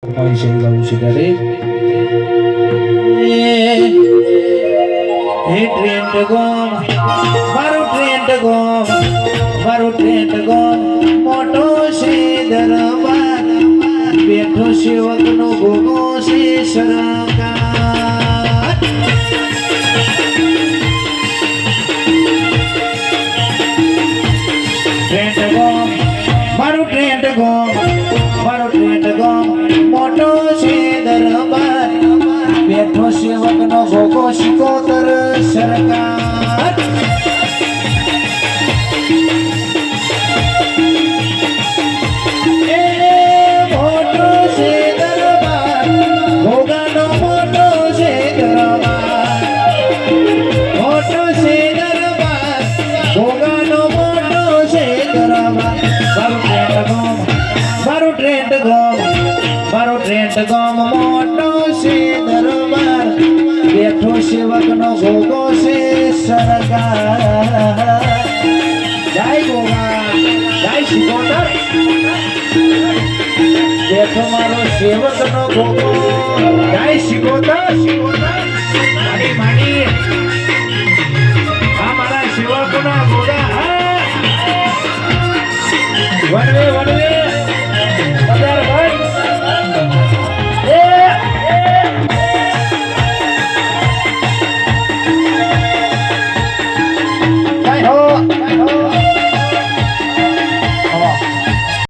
પૈસે ગાઉં છે ત્યારે હે ટ્રેન ગોમ મારું ટ્રેન ગોમ મોટો છે દરબાર બેઠો સેવક નો ભોગો છે સરકાર ટ્રેન ગોમ મારું ટ્રેન ગોમ મોટો છે દરબાર બેઠો સેવક નો ભોગો શિકોતર સરકાર મારો ટ્રેન ગોમ મોટો છે દરબાર બેઠો સેવક નો ભોગો છે સરકાર જય ગોગા જય શિકોતર બેઠો મારો સેવક નો ભોગો જય શિકોતર